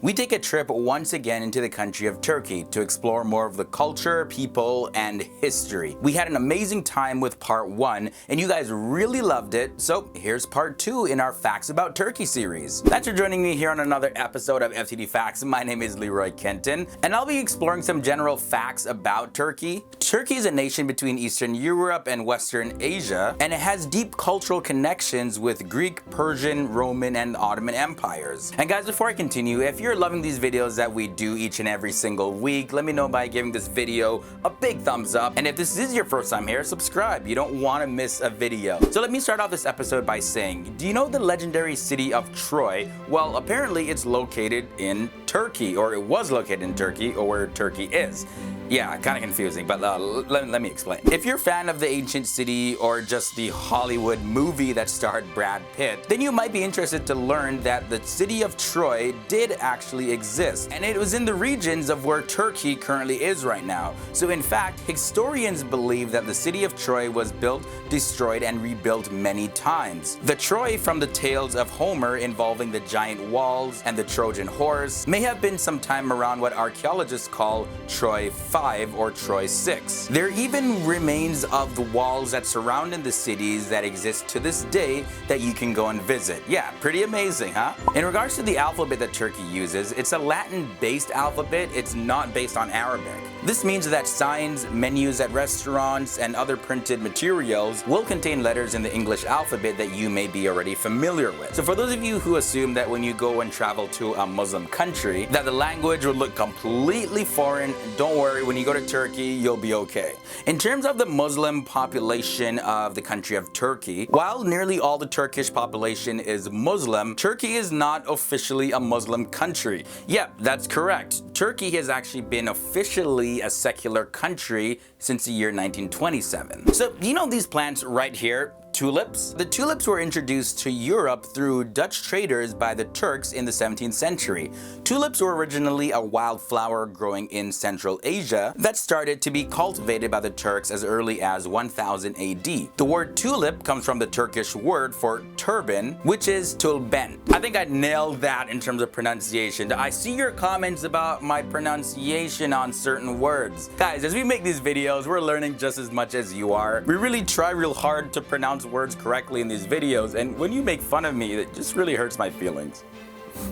We take a trip once again into the country of Turkey to explore more of the culture, people, and history. We had an amazing time with part 1, and you guys really loved it, so here's part 2 in our Facts About Turkey series. Thanks for joining me here on another episode of FTD Facts. My name is Leroy Kenton, and I'll be exploring some general facts about Turkey. Turkey is a nation between Eastern Europe and Western Asia, and it has deep cultural connections with Greek, Persian, Roman, and Ottoman empires. And guys, before I continue, if you're loving these videos that we do each and every single week, let me know by giving this video a big thumbs up. And if this is your first time here, subscribe. You don't want to miss a video. So let me start off this episode by saying, do you know the legendary city of Troy? Well, apparently it's located in Turkey, or it was located in Turkey, or where Turkey is. Yeah, kind of confusing, but let me explain. If you're a fan of the ancient city or just the Hollywood movie that starred Brad Pitt, then you might be interested to learn that the city of Troy did actually exist, and it was in the regions of where Turkey currently is right now. So in fact, historians believe that the city of Troy was built, destroyed, and rebuilt many times. The Troy from the tales of Homer involving the giant walls and the Trojan horse may have been sometime around what archaeologists call Troy 5 or Troy 6. There even remains of the walls that surround the cities that exist to this day that you can go and visit. Yeah, pretty amazing, huh? In regards to the alphabet that Turkey uses, it's a Latin-based alphabet. It's not based on Arabic. This means that signs, menus at restaurants, and other printed materials will contain letters in the English alphabet that you may be already familiar with. So for those of you who assume that when you go and travel to a Muslim country, that the language would look completely foreign, don't worry, when you go to Turkey, you'll be okay. In terms of the Muslim population of the country of Turkey, while nearly all the Turkish population is Muslim, Turkey is not officially a Muslim country. Yep, that's correct. Turkey has actually been officially a secular country since the year 1927. So, you know these plants right here? Tulips? The tulips were introduced to Europe through Dutch traders by the Turks in the 17th century. Tulips were originally a wildflower growing in Central Asia that started to be cultivated by the Turks as early as 1000 AD. The word tulip comes from the Turkish word for turban, which is tulben. I think I nailed that in terms of pronunciation. I see your comments about my pronunciation on certain words. Guys, as we make these videos, we're learning just as much as you are. We really try real hard to pronounce words correctly in these videos, and when you make fun of me, it just really hurts my feelings.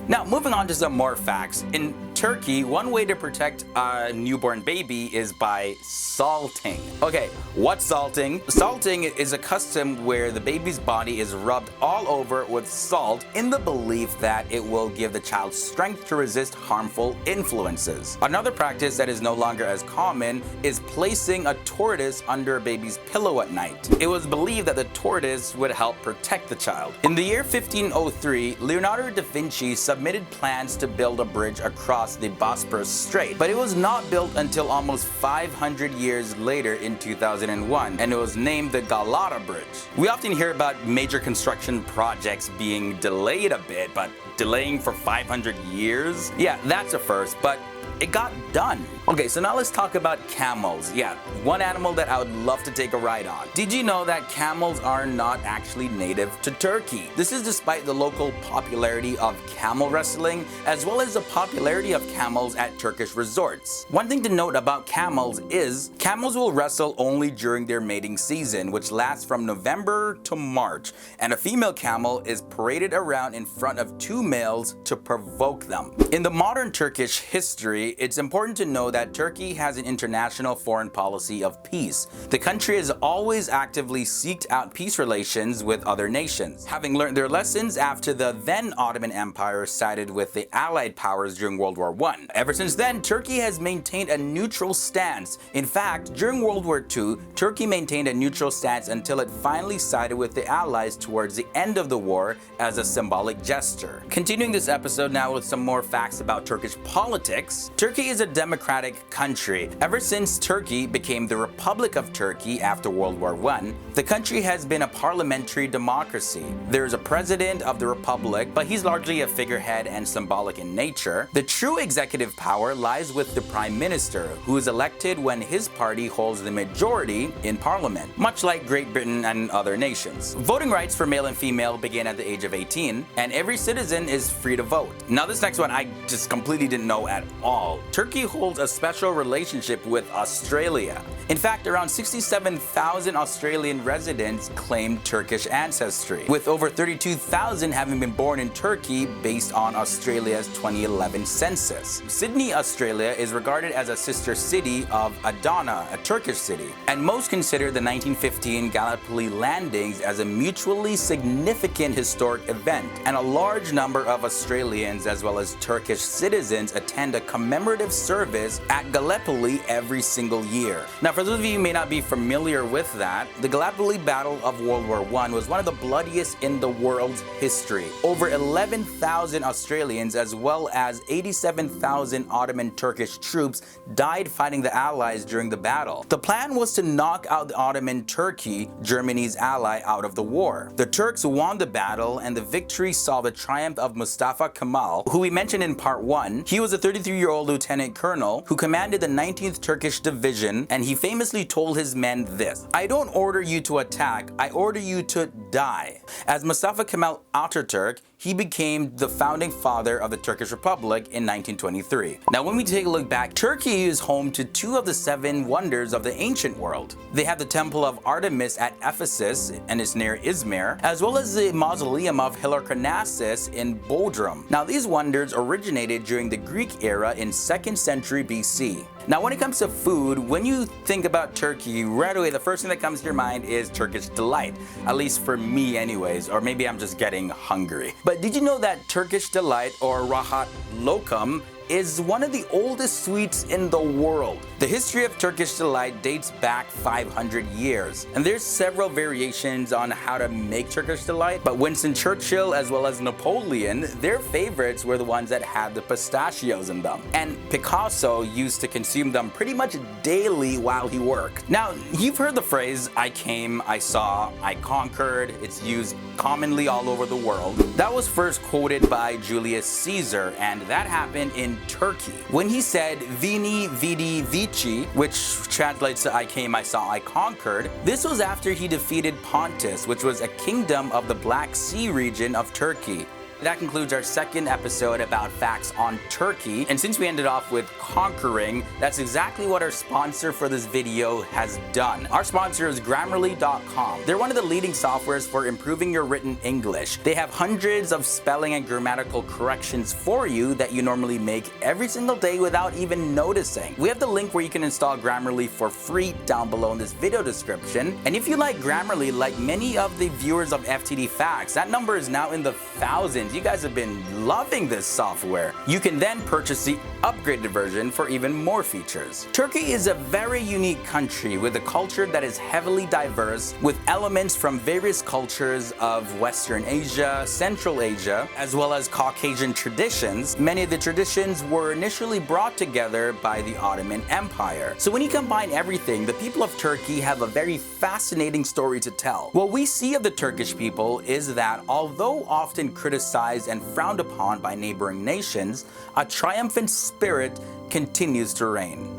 Now, moving on to some more facts. In Turkey, one way to protect a newborn baby is by salting. Okay, what's salting? Salting is a custom where the baby's body is rubbed all over with salt in the belief that it will give the child strength to resist harmful influences. Another practice that is no longer as common is placing a tortoise under a baby's pillow at night. It was believed that the tortoise would help protect the child. In the year 1503, Leonardo da Vinci submitted plans to build a bridge across the Bosporus Strait, but it was not built until almost 500 years later in 2001, and it was named the Galata Bridge. We often hear about major construction projects being delayed a bit, but delaying for 500 years? Yeah, that's a first, but it got done. Okay, so now let's talk about camels. Yeah, one animal that I would love to take a ride on. Did you know that camels are not actually native to Turkey? This is despite the local popularity of camel wrestling, as well as the popularity of camels at Turkish resorts. One thing to note about camels is camels will wrestle only during their mating season, which lasts from November to March, and a female camel is paraded around in front of two males to provoke them. In the modern Turkish history, it's important to know that Turkey has an international foreign policy of peace. The country has always actively sought out peace relations with other nations, having learned their lessons after the then Ottoman Empire sided with the Allied powers during World War I. Ever since then, Turkey has maintained a neutral stance. In fact, during World War II, Turkey maintained a neutral stance until it finally sided with the Allies towards the end of the war as a symbolic gesture. Continuing this episode now with some more facts about Turkish politics. Turkey is a democratic country. Ever since Turkey became the Republic of Turkey after World War I, the country has been a parliamentary democracy. There is a president of the republic, but he's largely a figurehead and symbolic in nature. The true executive power lies with the prime minister, who is elected when his party holds the majority in parliament, much like Great Britain and other nations. Voting rights for male and female begin at the age of 18, and every citizen is free to vote. Now this next one I just completely didn't know at all. Turkey holds a special relationship with Australia. In fact, around 67,000 Australian residents claim Turkish ancestry, with over 32,000 having been born in Turkey based on Australia's 2011 census. Sydney, Australia is regarded as a sister city of Adana, a Turkish city, and most consider the 1915 Gallipoli landings as a mutually significant historic event, and a large number of Australians as well as Turkish citizens attend a commemorative service at Gallipoli every single year. Now, for those of you who may not be familiar with that, the Gallipoli Battle of World War I was one of the bloodiest in the world's history. Over 11,000 Australians as well as 87,000 Ottoman Turkish troops died fighting the Allies during the battle. The plan was to knock out the Ottoman Turkey, Germany's ally, out of the war. The Turks won the battle, and the victory saw the triumph of Mustafa Kemal, who we mentioned in part 1. He was a 33-year-old lieutenant colonel who commanded the 19th Turkish Division, and he famously told his men this: "I don't order you to attack, I order you to die." As Mustafa Kemal Ataturk, he became the founding father of the Turkish Republic in 1923. Now when we take a look back, Turkey is home to 2 of the 7 wonders of the ancient world. They have the Temple of Artemis at Ephesus, and it's near Izmir, as well as the Mausoleum of Halicarnassus in Bodrum. Now these wonders originated during the Greek era in 2nd century BC. Now when it comes to food, when you think about Turkey, right away the first thing that comes to your mind is Turkish Delight. At least for me anyways, or maybe I'm just getting hungry. But did you know that Turkish Delight, or Rahat Lokum, is one of the oldest sweets in the world? The history of Turkish Delight dates back 500 years, and there's several variations on how to make Turkish Delight, but Winston Churchill as well as Napoleon, their favorites were the ones that had the pistachios in them, and Picasso used to consume them pretty much daily while he worked. Now, you've heard the phrase, "I came, I saw, I conquered." It's used commonly all over the world. That was first quoted by Julius Caesar, and that happened in Turkey, when he said "Vini, vidi, vici," which translates to "I came, I saw, I conquered." This was after he defeated Pontus, which was a kingdom of the Black Sea region of Turkey. That concludes our second episode about facts on Turkey, and since we ended off with conquering, that's exactly what our sponsor for this video has done. Our sponsor is Grammarly.com. They're one of the leading softwares for improving your written English. They have hundreds of spelling and grammatical corrections for you that you normally make every single day without even noticing. We have the link where you can install Grammarly for free down below in this video description. And if you like Grammarly, like many of the viewers of FTD Facts, that number is now in the thousands. You guys have been loving this software. You can then purchase the upgraded version for even more features. Turkey is a very unique country with a culture that is heavily diverse, with elements from various cultures of Western Asia, Central Asia, as well as Caucasian traditions. Many of the traditions were initially brought together by the Ottoman Empire. So when you combine everything, the people of Turkey have a very fascinating story to tell. What we see of the Turkish people is that although often criticized and frowned upon by neighboring nations, a triumphant spirit continues to reign.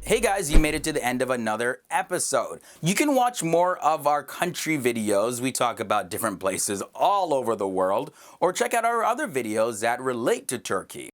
Hey guys, you made it to the end of another episode. You can watch more of our country videos. We talk about different places all over the world, or check out our other videos that relate to Turkey.